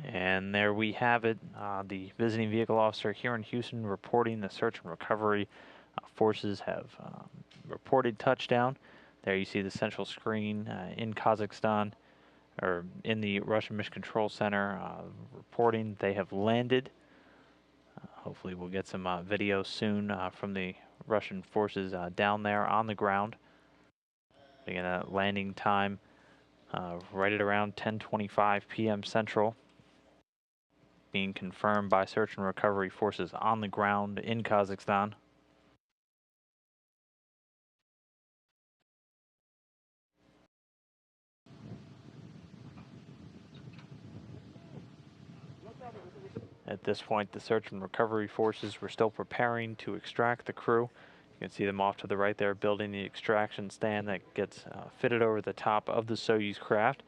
And there we have it, the visiting vehicle officer here in Houston reporting the search and recovery forces have reported touchdown. There you see the central screen in Kazakhstan, or in the Russian Mission Control Center, reporting they have landed. Hopefully we'll get some video soon from the Russian forces down there on the ground. Again, that landing time right at around 10:25 p.m. Central, being confirmed by search and recovery forces on the ground in Kazakhstan. At this point, the search and recovery forces were still preparing to extract the crew. You can see them off to the right there, building the extraction stand that gets fitted over the top of the Soyuz craft,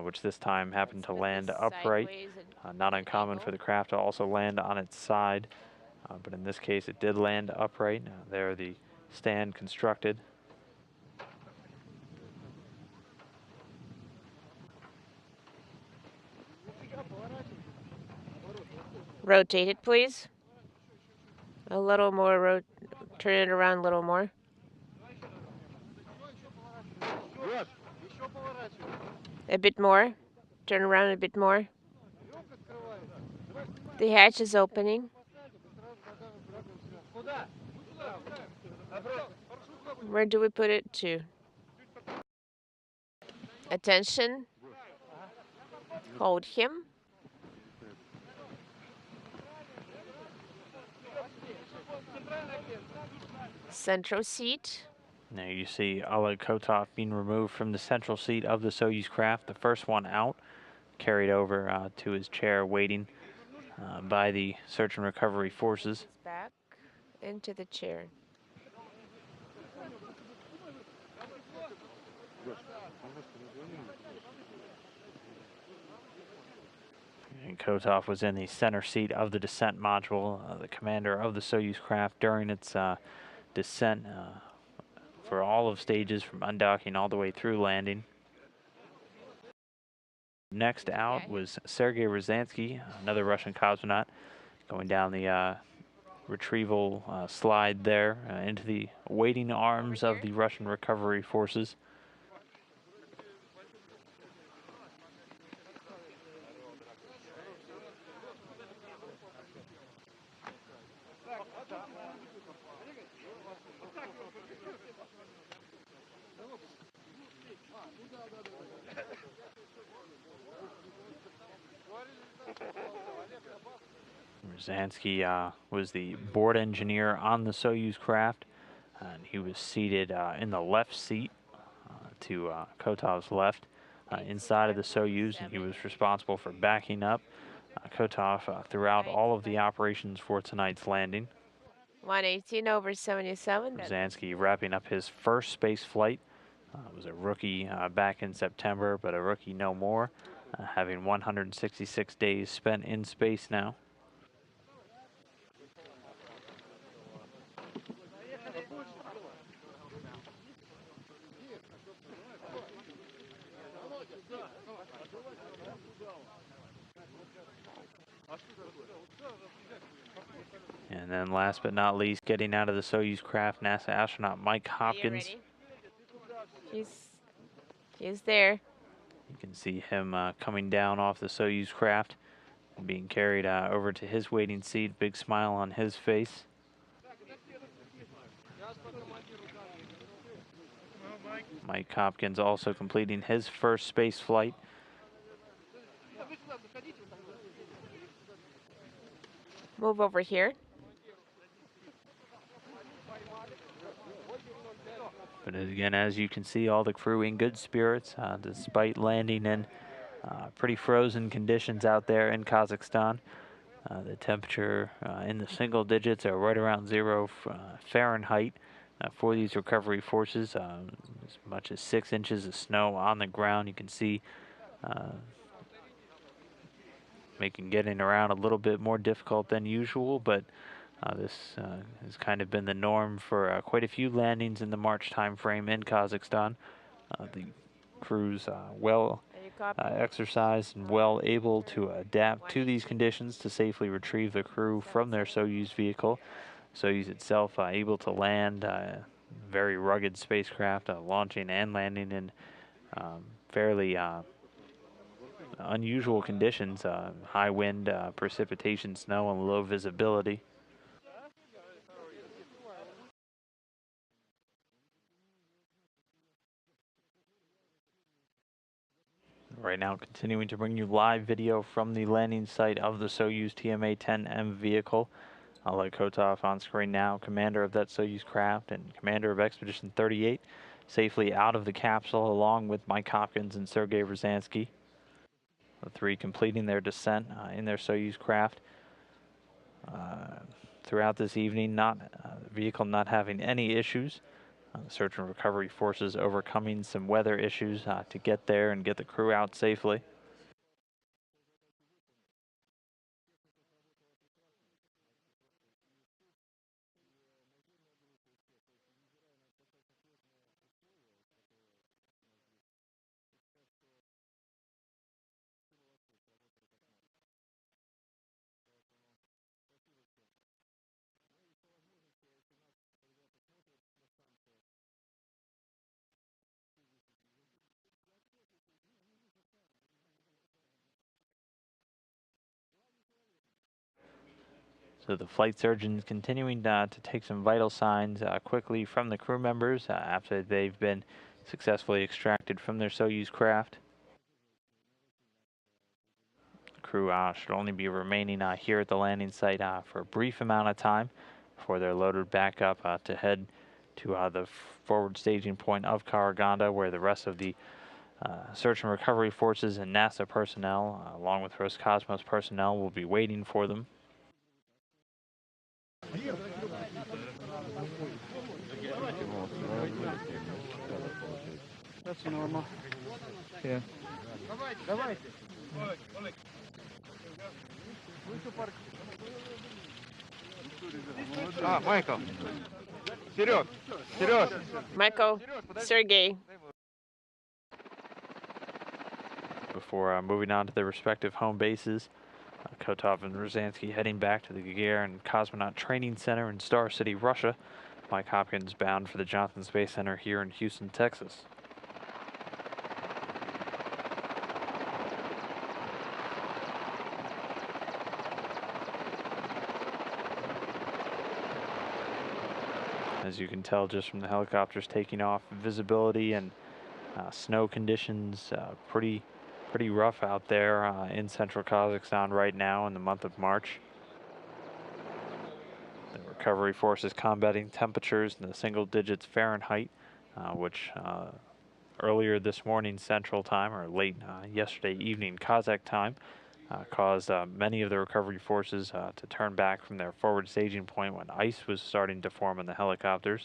which this time happened to land upright. Not uncommon for the craft to also land on its side, but in this case it did land upright. There the stand constructed. Rotate it, please. A little more, turn it around a little more. A bit more. Turn around a bit more. The hatch is opening. Where do we put it to? Attention. Hold him. Central seat. Now you see Oleg Kotov being removed from the central seat of the Soyuz craft, the first one out, carried over to his chair waiting by the search and recovery forces. Back into the chair. And Kotov was in the center seat of the descent module, the commander of the Soyuz craft during its descent for all of stages from undocking all the way through landing. Next out was Sergey Ryazanskiy, another Russian cosmonaut, going down the retrieval slide there into the waiting arms of the Russian recovery forces. Ryazanskiy was the board engineer on the Soyuz craft, and he was seated in the left seat to Kotov's left inside of the Soyuz, and he was responsible for backing up Kotov throughout all of the operations for tonight's landing. 118/77. Ryazanskiy wrapping up his first space flight. Was a rookie back in September, but a rookie no more, having 166 days spent in space now. And then last but not least, getting out of the Soyuz craft, NASA astronaut Mike Hopkins. He's there. You can see him coming down off the Soyuz craft and being carried over to his waiting seat. Big smile on his face. Mike Hopkins also completing his first space flight. Move over here. But again, as you can see, all the crew in good spirits, despite landing in pretty frozen conditions out there in Kazakhstan. The temperature in the single digits are right around 0 Fahrenheit for these recovery forces. As much as 6 inches of snow on the ground. You can see making getting around a little bit more difficult than usual, but this has kind of been the norm for quite a few landings in the March time frame in Kazakhstan. The crews well exercised and well able to adapt to these conditions to safely retrieve the crew from their Soyuz vehicle. Soyuz itself able to land very rugged spacecraft, launching and landing in fairly unusual conditions, high wind, precipitation, snow, and low visibility. Right now, continuing to bring you live video from the landing site of the Soyuz TMA-10M vehicle. Oleg Kotov on screen now, commander of that Soyuz craft and commander of Expedition 38, safely out of the capsule along with Mike Hopkins and Sergey Ryazanskiy. The three completing their descent in their Soyuz craft. Throughout this evening, the vehicle not having any issues. The search and recovery forces overcoming some weather issues to get there and get the crew out safely. So the flight surgeons continuing to take some vital signs quickly from the crew members after they've been successfully extracted from their Soyuz craft. The crew should only be remaining here at the landing site for a brief amount of time before they're loaded back up to head to the forward staging point of Karaganda, where the rest of the search and recovery forces and NASA personnel, along with Roscosmos personnel, will be waiting for them. That's normal. Yeah. Michael. Вперед! Вперед! Michael, Sergey. Before moving on to their respective home bases, Kotov and Ryazanskiy heading back to the Gagarin Cosmonaut Training Center in Star City, Russia. Mike Hopkins bound for the Johnson Space Center here in Houston, Texas. As you can tell just from the helicopters taking off, visibility and snow conditions pretty rough out there in central Kazakhstan right now in the month of March. The recovery forces combating temperatures in the single digits Fahrenheit, which earlier this morning Central Time, or late yesterday evening Kazakh time, caused many of the recovery forces to turn back from their forward staging point when ice was starting to form on the helicopters.